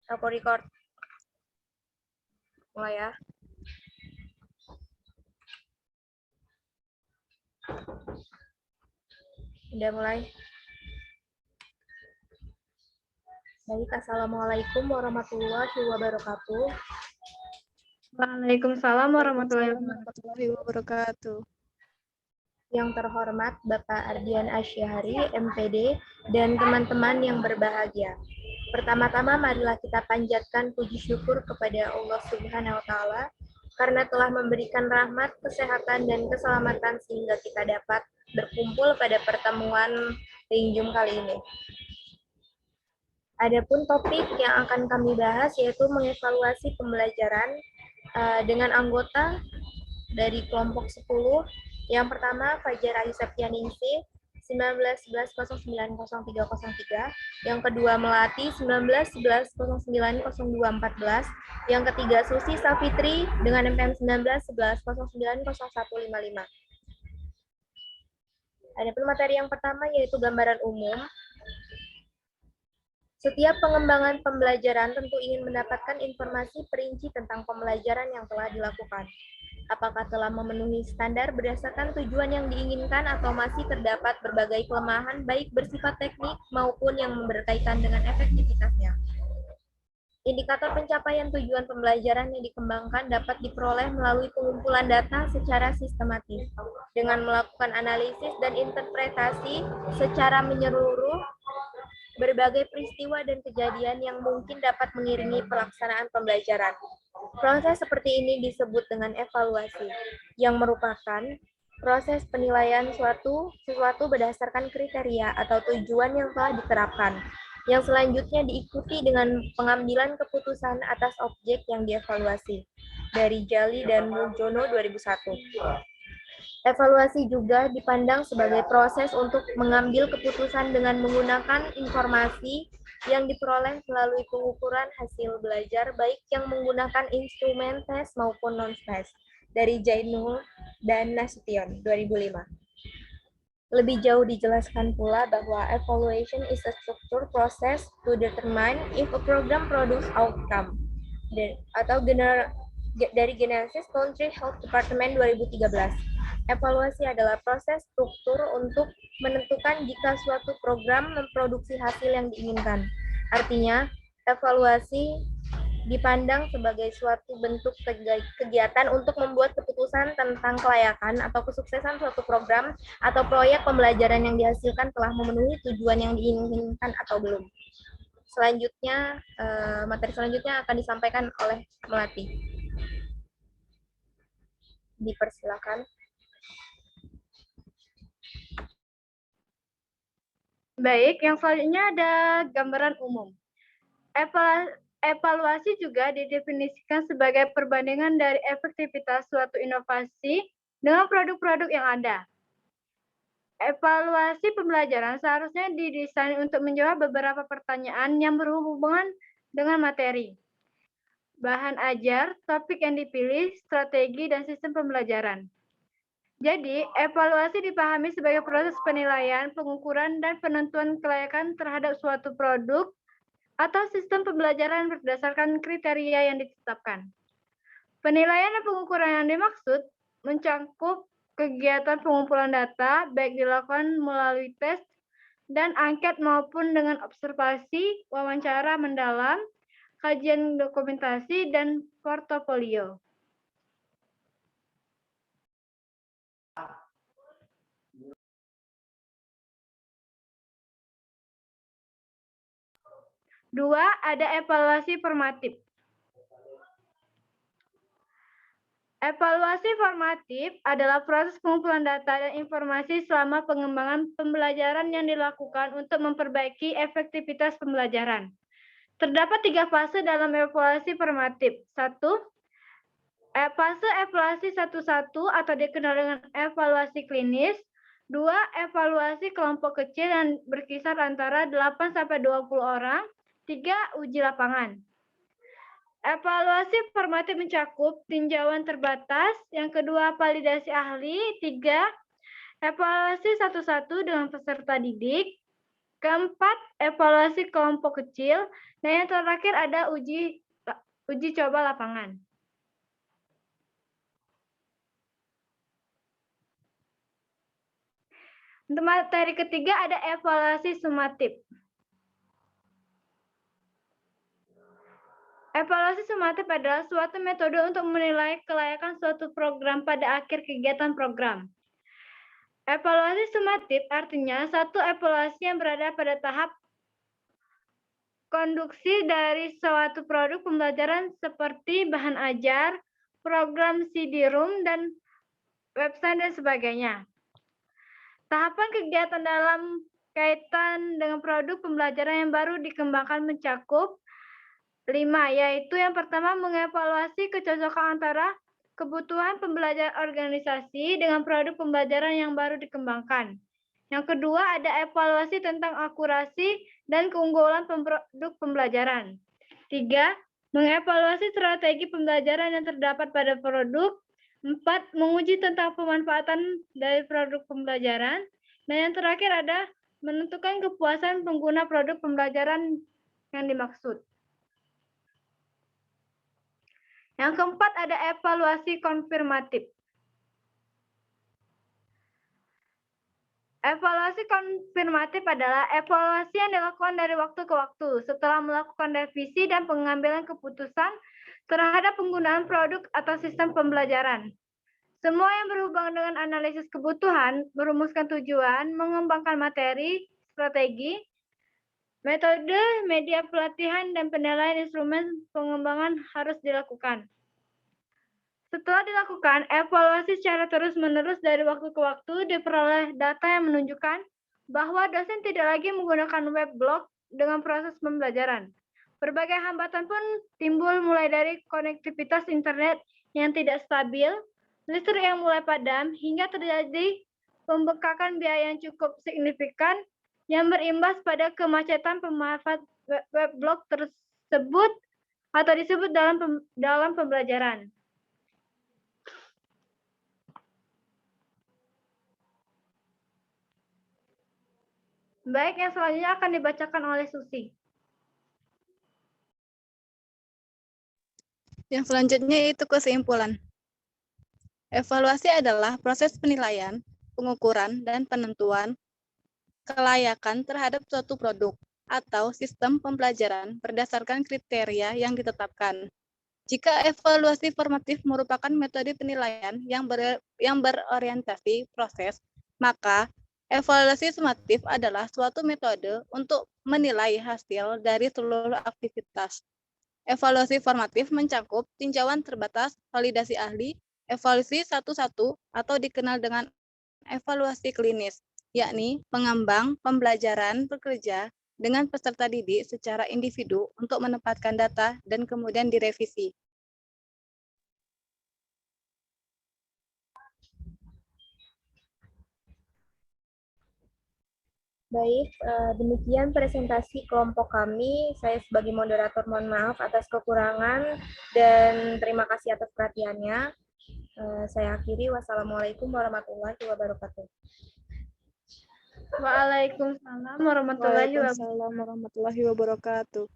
Aku record. Mulai ya. Udah mulai. Baik, Assalamualaikum warahmatullahi wabarakatuh. Waalaikumsalam warahmatullahi wabarakatuh. Yang terhormat Bapak Ardian Asyhari, MPD, dan teman-teman yang berbahagia. Pertama-tama marilah kita panjatkan puji syukur kepada Allah Subhanahu wa taala karena telah memberikan rahmat, kesehatan dan keselamatan sehingga kita dapat berkumpul pada pertemuan Ringjum kali ini. Adapun topik yang akan kami bahas yaitu mengevaluasi pembelajaran dengan anggota dari kelompok 10. Yang pertama Fajar Ayu Septianingsih 1911090303, yang kedua Melati 1911090214, yang ketiga Susi Safitri dengan NPM 1911090155. Adapun materi yang pertama yaitu gambaran umum. Setiap pengembangan pembelajaran tentu ingin mendapatkan informasi perinci tentang pembelajaran yang telah dilakukan. Apakah telah memenuhi standar berdasarkan tujuan yang diinginkan atau masih terdapat berbagai kelemahan baik bersifat teknik maupun yang berkaitan dengan efektivitasnya. Indikator pencapaian tujuan pembelajaran yang dikembangkan dapat diperoleh melalui pengumpulan data secara sistematis dengan melakukan analisis dan interpretasi secara menyeluruh berbagai peristiwa dan kejadian yang mungkin dapat mengiringi pelaksanaan pembelajaran. Proses seperti ini disebut dengan evaluasi, yang merupakan proses penilaian sesuatu berdasarkan kriteria atau tujuan yang telah diterapkan, yang selanjutnya diikuti dengan pengambilan keputusan atas objek yang dievaluasi. Dari Jali dan Mujono 2001. Evaluasi juga dipandang sebagai proses untuk mengambil keputusan dengan menggunakan informasi yang diperoleh melalui pengukuran hasil belajar baik yang menggunakan instrumen tes maupun non-tes. Dari Jainul dan Nasution 2005. Lebih jauh dijelaskan pula bahwa evaluation is a structure process to determine if a program produce outcome. Atau dari Genesis Country Health Department 2013. Evaluasi adalah proses struktur untuk menentukan jika suatu program memproduksi hasil yang diinginkan. Artinya, evaluasi dipandang sebagai suatu bentuk kegiatan untuk membuat keputusan tentang kelayakan atau kesuksesan suatu program atau proyek pembelajaran yang dihasilkan telah memenuhi tujuan yang diinginkan atau belum. Selanjutnya, materi selanjutnya akan disampaikan oleh Melati. Dipersilakan. Baik, yang selanjutnya ada gambaran umum. Evaluasi juga didefinisikan sebagai perbandingan dari efektivitas suatu inovasi dengan produk-produk yang ada. Evaluasi pembelajaran seharusnya didesain untuk menjawab beberapa pertanyaan yang berhubungan dengan materi, bahan ajar, topik yang dipilih, strategi, dan sistem pembelajaran. Jadi, evaluasi dipahami sebagai proses penilaian, pengukuran, dan penentuan kelayakan terhadap suatu produk atau sistem pembelajaran berdasarkan kriteria yang ditetapkan. Penilaian dan pengukuran yang dimaksud mencakup kegiatan pengumpulan data, baik dilakukan melalui tes dan angket maupun dengan observasi, wawancara mendalam, kajian dokumentasi, dan portofolio. Dua, ada evaluasi formatif. Evaluasi formatif adalah proses pengumpulan data dan informasi selama pengembangan pembelajaran yang dilakukan untuk memperbaiki efektivitas pembelajaran. Terdapat 3 fase dalam evaluasi formatif. 1. Fase evaluasi 1-1 atau dikenal dengan evaluasi klinis. 2. Evaluasi kelompok kecil yang berkisar antara 8-20 orang. 3. Uji lapangan. Evaluasi formatif mencakup tinjauan terbatas, yang kedua validasi ahli, 3. Evaluasi 1-1 dengan peserta didik, Keempat, evaluasi kelompok kecil. Dan yang terakhir ada uji coba lapangan. Untuk materi ketiga ada evaluasi sumatif. Evaluasi sumatif adalah suatu metode untuk menilai kelayakan suatu program pada akhir kegiatan program. Evaluasi sumatif artinya satu evaluasi yang berada pada tahap konduksi dari suatu produk pembelajaran seperti bahan ajar, program CD-ROM, dan website dan sebagainya. Tahapan kegiatan dalam kaitan dengan produk pembelajaran yang baru dikembangkan mencakup 5, yaitu yang pertama mengevaluasi kecocokan antara kebutuhan pembelajaran organisasi dengan produk pembelajaran yang baru dikembangkan. Yang kedua ada evaluasi tentang akurasi dan keunggulan produk pembelajaran. 3, mengevaluasi strategi pembelajaran yang terdapat pada produk. 4, menguji tentang pemanfaatan dari produk pembelajaran. Dan yang terakhir ada menentukan kepuasan pengguna produk pembelajaran yang dimaksud. Yang keempat ada evaluasi konfirmatif. Evaluasi konfirmatif adalah evaluasi yang dilakukan dari waktu ke waktu setelah melakukan revisi dan pengambilan keputusan terhadap penggunaan produk atau sistem pembelajaran. Semua yang berhubungan dengan analisis kebutuhan, merumuskan tujuan, mengembangkan materi, strategi, metode, media pelatihan, dan penilaian instrumen pengembangan harus dilakukan. Setelah dilakukan evaluasi secara terus-menerus dari waktu ke waktu, diperoleh data yang menunjukkan bahwa dosen tidak lagi menggunakan web blog dengan proses pembelajaran. Berbagai hambatan pun timbul mulai dari konektivitas internet yang tidak stabil, listrik yang mulai padam, hingga terjadi pembengkakan biaya yang cukup signifikan yang berimbas pada kemacetan pemanfaat web blog tersebut atau disebut dalam pembelajaran. Baik, yang selanjutnya akan dibacakan oleh Susi. Yang selanjutnya yaitu kesimpulan. Evaluasi adalah proses penilaian, pengukuran, dan penentuan kelayakan terhadap suatu produk atau sistem pembelajaran berdasarkan kriteria yang ditetapkan. Jika evaluasi formatif merupakan metode penilaian yang berorientasi proses, maka evaluasi sumatif adalah suatu metode untuk menilai hasil dari seluruh aktivitas. Evaluasi formatif mencakup tinjauan terbatas, validasi ahli, evaluasi satu-satu, atau dikenal dengan evaluasi klinis, yakni pengembang pembelajaran bekerja dengan peserta didik secara individu untuk menempatkan data dan kemudian direvisi. Baik, demikian presentasi kelompok kami. Saya sebagai moderator mohon maaf atas kekurangan dan terima kasih atas perhatiannya. Saya akhiri. Wassalamualaikum warahmatullahi wabarakatuh. Waalaikumsalam warahmatullahi wabarakatuh. Waalaikumsalam warahmatullahi wabarakatuh.